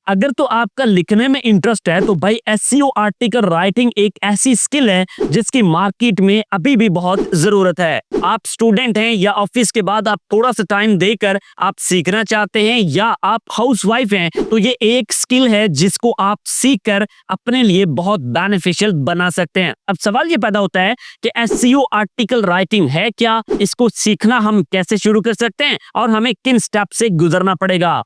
अगर तो आपका लिखने में इंटरेस्ट है तो भाई एसईओ आर्टिकल राइटिंग एक ऐसी स्किल है जिसकी मार्केट में अभी भी बहुत जरूरत है। आप स्टूडेंट हैं या ऑफिस के बाद आप थोड़ा सा टाइम देकर आप सीखना चाहते हैं या आप हाउसवाइफ हैं तो ये एक स्किल है जिसको आप सीखकर अपने लिए बहुत बेनिफिशियल बना सकते हैं। अब सवाल ये पैदा होता है कि एसईओ आर्टिकल राइटिंग है क्या, इसको सीखना हम कैसे शुरू कर सकते हैं और हमें किन स्टेप से गुजरना पड़ेगा।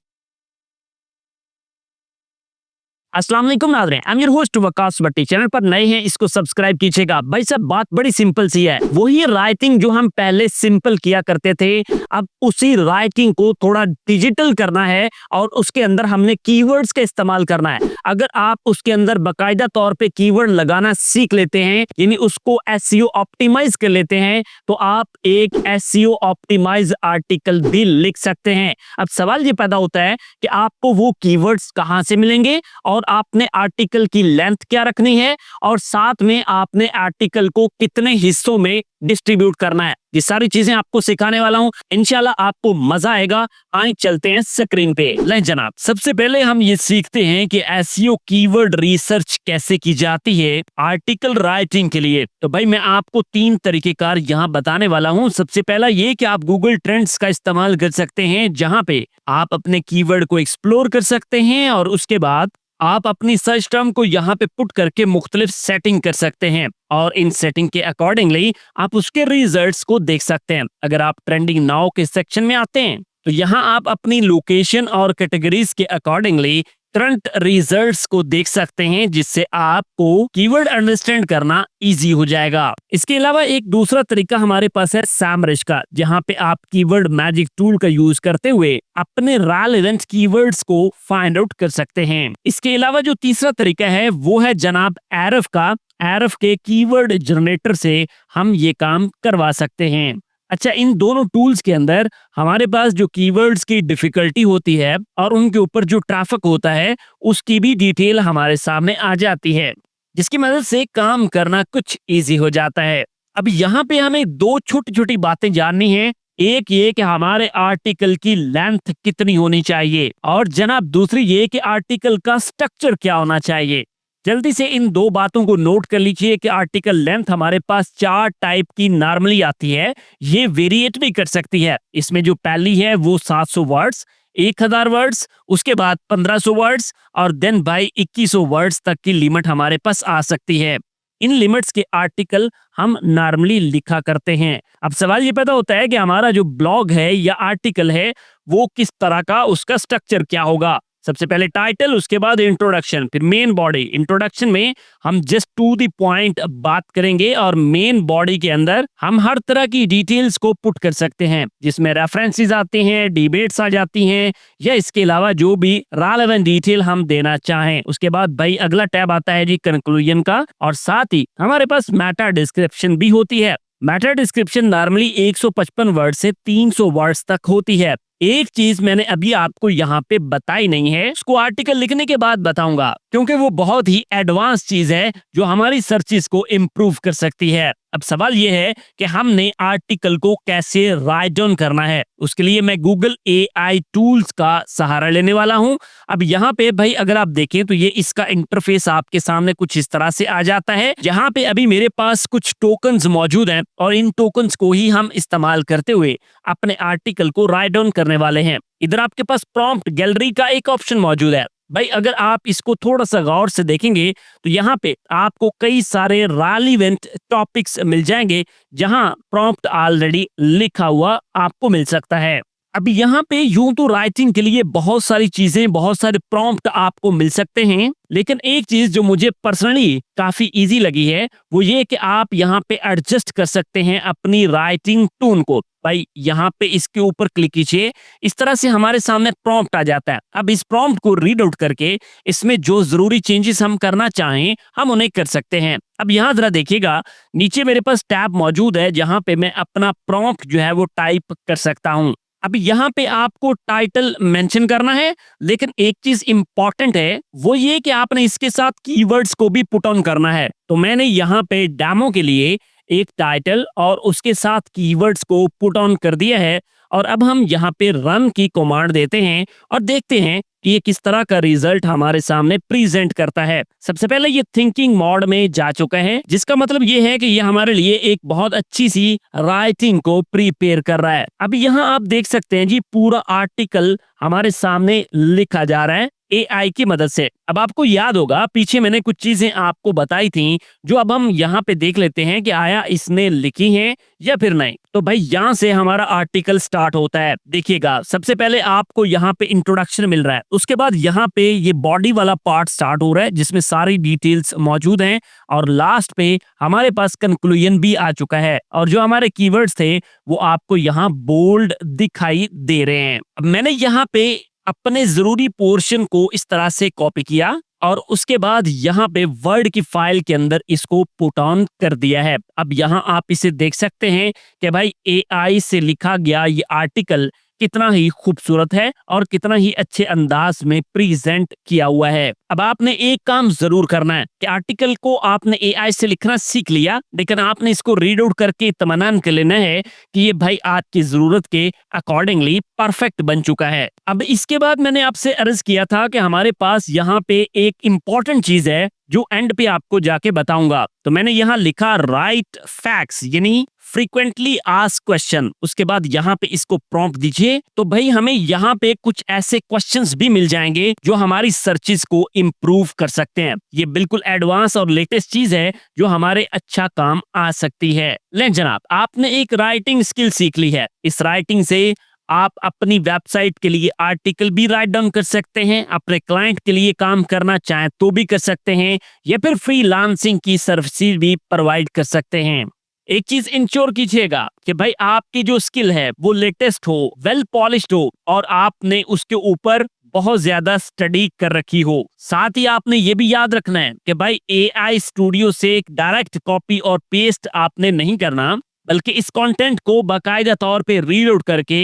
अस्सलाम वालेकुम नाज़रीन, I am your host Waqas Bhatti. Channel पर नए हैं इसको सब्सक्राइब कीजिएगा। भाई साहब बात बड़ी सिंपल सी है, वही राइटिंग जो हम पहले सिंपल किया करते थे अब उसी राइटिंग को थोड़ा डिजिटल करना है और उसके अंदर हमने कीवर्ड्स का इस्तेमाल करना है। अगर आप उसके अंदर बाकायदा तौर पे कीवर्ड लगाना सीख लेते हैं यानी उसको एसईओ ऑप्टिमाइज कर लेते हैं तो आप एक एसईओ ऑप्टिमाइज आर्टिकल भी लिख सकते हैं। अब सवाल ये पैदा होता है कि आपको वो कीवर्ड्स कहां से मिलेंगे और आपने आर्टिकल की लेंथ क्या रखनी है और साथ में आपने आर्टिकल को कितने हिस्सों में डिस्ट्रीब्यूट करना है। ये सारी चीजें आपको सिखाने वाला हूं, इंशाल्लाह आपको मजा आएगा। आइए चलते हैं स्क्रीन पे। ले जनाब, सबसे पहले हम ये सीखते हैं कि एसईओ कीवर्ड रिसर्च कैसे की जाती है आर्टिकल राइटिंग के लिए। तो भाई मैं आपको 3 तरीकेकार यहाँ बताने वाला हूँ। सबसे पहला ये कि आप गूगल ट्रेंड्स का इस्तेमाल कर सकते हैं जहां पे आप अपने कीवर्ड को एक्सप्लोर कर सकते हैं और उसके बाद आप अपनी सर्च टर्म को यहाँ पे पुट करके मुख्तलिफ सेटिंग कर सकते हैं और इन सेटिंग के अकॉर्डिंगली आप उसके रिजल्ट्स को देख सकते हैं। अगर आप ट्रेंडिंग नाउ के सेक्शन में आते हैं तो यहाँ आप अपनी लोकेशन और कैटेगरीज के अकॉर्डिंगली करंट रिजल्ट्स को देख सकते हैं जिससे आपको कीवर्ड अंडरस्टैंड करना इजी हो जाएगा। इसके अलावा एक दूसरा तरीका हमारे पास है सैमरिज का, जहां पे आप कीवर्ड मैजिक टूल का यूज करते हुए अपने रेलेवेंट कीवर्ड्स को फाइंड आउट कर सकते हैं। इसके अलावा जो तीसरा तरीका है वो है जनाब एरफ का। एरफ के कीवर्ड जनरेटर से हम ये काम करवा सकते हैं। अच्छा, इन दोनों टूल्स के अंदर हमारे पास जो कीवर्ड्स की डिफिकल्टी होती है और उनके ऊपर जो ट्रैफिक होता है उसकी भी डिटेल हमारे सामने आ जाती है जिसकी मदद से काम करना कुछ इजी हो जाता है। अब यहाँ पे हमें 2 छोटी छोटी बातें जाननी है। एक ये कि हमारे आर्टिकल की लेंथ कितनी होनी चाहिए और जनाब दूसरी ये कि आर्टिकल का स्ट्रक्चर क्या होना चाहिए। जल्दी से इन 2 बातों को नोट कर लीजिए कि आर्टिकल लेंथ हमारे पास 4 टाइप की नॉर्मली आती है, ये वेरिएट भी कर सकती है। इसमें जो पहली है वो 700 वर्ड्स, 1000 वर्ड्स, उसके बाद 1500 वर्ड्स और देन भाई 2100 वर्ड्स तक की लिमिट हमारे पास आ सकती है। इन लिमिट्स के आर्टिकल हम नॉर्मली लिखा करते हैं। अब सवाल ये पैदा होता है कि हमारा जो ब्लॉग है या आर्टिकल है वो किस तरह का, उसका स्ट्रक्चर क्या होगा। सबसे पहले टाइटल, उसके बाद इंट्रोडक्शन, फिर मेन बॉडी। इंट्रोडक्शन में हम जस्ट टू द पॉइंट बात करेंगे और मेन बॉडी के अंदर हम हर तरह की डिटेल्स को पुट कर सकते हैं जिसमें रेफरेंसेस आते हैं, डिबेट्स आ जाती हैं या इसके अलावा जो भी रेलेवेंट डिटेल हम देना चाहें। उसके बाद भाई अगला टैब आता है जी कंक्लूजन का और साथ ही हमारे पास मेटा डिस्क्रिप्शन भी होती है। मेटा डिस्क्रिप्शन नॉर्मली 155 वर्ड से 300 वर्ड्स तक होती है। एक चीज मैंने अभी आपको यहाँ पे बताई नहीं है, उसको आर्टिकल लिखने के बाद बताऊंगा क्योंकि वो बहुत ही एडवांस चीज है जो हमारी सर्चेस को इम्प्रूव कर सकती है। अब सवाल ये है कि हमने आर्टिकल को कैसे राइट डाउन करना है। उसके लिए मैं गूगल एआई टूल्स का सहारा लेने वाला हूं। अब यहाँ पे भाई अगर आप देखें तो ये इसका इंटरफेस आपके सामने कुछ इस तरह से आ जाता है जहां पे अभी मेरे पास कुछ टोकन्स मौजूद हैं और इन टोकन्स को ही हम इस्तेमाल करते हुए अपने आर्टिकल को राइट डाउन करने वाले हैं। इधर आपके पास प्रॉम्प्ट गैलरी का एक ऑप्शन मौजूद है। भाई अगर आप इसको थोड़ा सा गौर से देखेंगे तो यहाँ पे आपको कई सारे रेलेवेंट टॉपिक्स मिल जाएंगे जहां प्रॉम्प्ट ऑलरेडी लिखा हुआ आपको मिल सकता है। अभी यहाँ पे यूं तो राइटिंग के लिए बहुत सारी चीजें, बहुत सारे प्रॉम्प्ट आपको मिल सकते हैं, लेकिन एक चीज जो मुझे पर्सनली काफी इजी लगी है वो ये कि आप यहाँ पे एडजस्ट कर सकते हैं अपनी राइटिंग टोन को। भाई यहाँ पे इसके ऊपर क्लिक कीजिए, इस तरह से हमारे सामने प्रॉम्प्ट आ जाता है। अब इस प्रॉम्प्ट को रीड आउट करके इसमें जो जरूरी चेंजेस हम करना चाहें हम उन्हें कर सकते हैं। अब यहाँ जरा देखिएगा, नीचे मेरे पास टैब मौजूद है जहां पे मैं अपना प्रॉम्प्ट जो है वो टाइप कर सकता हूँ। अब यहाँ पे आपको टाइटल मेंशन करना है, लेकिन एक चीज इंपॉर्टेंट है वो ये कि आपने इसके साथ कीवर्ड्स को भी पुट ऑन करना है। तो मैंने यहाँ पे डेमो के लिए एक टाइटल और उसके साथ कीवर्ड्स को पुट ऑन कर दिया है और अब हम यहाँ पे रन की कमांड देते हैं और देखते हैं कि ये किस तरह का रिजल्ट हमारे सामने प्रेजेंट करता है। सबसे पहले ये थिंकिंग मोड में जा चुका है, जिसका मतलब ये है कि ये हमारे लिए एक बहुत अच्छी सी राइटिंग को प्रिपेयर कर रहा है। अब यहाँ आप देख सकते हैं जी, पूरा आर्टिकल हमारे सामने लिखा जा रहा है एआई की मदद से। अब आपको याद होगा पीछे मैंने कुछ चीजें आपको बताई थी, जो अब हम यहाँ पे देख लेते हैं कि आया इसने लिखी है या फिर नहीं। तो भाई यहाँ से हमारा आर्टिकल स्टार्ट होता है। देखिएगा, सबसे पहले आपको यहाँ पे इंट्रोडक्शन मिल रहा है, उसके बाद यहाँ पे ये बॉडी वाला पार्ट स्टार्ट हो रहा है जिसमें सारी डिटेल्स मौजूद हैं, और लास्ट पे हमारे पास कंक्लूजन भी आ चुका है, और जो हमारे कीवर्ड्स थे वो आपको यहाँ बोल्ड दिखाई दे रहे हैं। अब मैंने यहाँ पे अपने जरूरी पोर्शन को इस तरह से कॉपी किया और उसके बाद यहाँ पे वर्ड की फाइल के अंदर इसको पुट ऑन कर दिया है। अब यहाँ आप इसे देख सकते हैं कि भाई एआई से लिखा गया ये आर्टिकल कितना ही खूबसूरत है और कितना ही अच्छे अंदाज में प्रेजेंट किया हुआ है। अब आपने एक काम जरूर करना है कि आर्टिकल को आपने एआई से लिखना सीख लिया, लेकिन आपने इसको रीड आउट करके इत्मीनान कर लेना है कि ये भाई आपकी जरूरत के अकॉर्डिंगली परफेक्ट बन चुका है। अब इसके बाद मैंने आपसे अर्ज किया था कि हमारे पास यहाँ पे एक इंपॉर्टेंट चीज है जो एंड पे आपको जाके बताऊंगा। तो मैंने यहाँ लिखा राइट फैक्ट्स, यानी फ्रीक्वेंटली आस्क्ड क्वेश्चन। उसके बाद यहाँ पे इसको प्रॉम्प्ट दीजिए, तो भाई हमें यहाँ पे कुछ ऐसे क्वेश्चंस भी मिल जाएंगे जो हमारी सर्चेस को इम्प्रूव कर सकते हैं। ये बिल्कुल एडवांस और लेटेस्ट चीज है जो हमारे अच्छा काम आ सकती है। ले जनाब, आपने एक राइटिंग स्किल सीख ली है। इस राइटिंग से आप अपनी वेबसाइट के लिए आर्टिकल भी राइट डाउन कर सकते हैं, अपने क्लाइंट के लिए काम करना चाहें तो भी कर सकते हैं, या फिर फ्रीलांसिंग की सर्विसेज भी प्रोवाइड कर सकते हैं। एक चीज इंश्योर कीजिएगा कि भाई आपकी जो स्किल है वो लेटेस्ट हो, वेल पॉलिश्ड हो, और आपने उसके ऊपर बहुत ज्यादा स्टडी कर रखी हो। साथ ही आपने ये भी याद रखना है कि भाई एआई स्टूडियो से एक डायरेक्ट कॉपी और पेस्ट आपने नहीं करना, बल्कि इस कंटेंट को बाकायदा तौर पे रीड आउट करके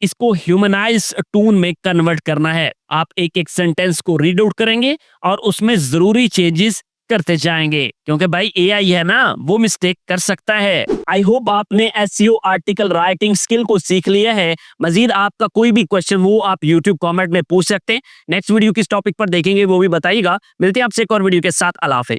इसको ह्यूमनाइज टोन में कन्वर्ट करना है। आप एक एक सेंटेंस को रीड आउट करेंगे और उसमें जरूरी चेंजेस करते जाएंगे, क्योंकि भाई एआई है ना, वो मिस्टेक कर सकता है। आई होप आपने एसईओ आर्टिकल राइटिंग स्किल को सीख लिया है। मजीद आपका कोई भी क्वेश्चन हो आप यूट्यूब कमेंट में पूछ सकते हैं। नेक्स्ट वीडियो किस टॉपिक पर देखेंगे वो भी बताइएगा। मिलते हैं आपसे एक और वीडियो के साथ। अल्लाह हाफिज़।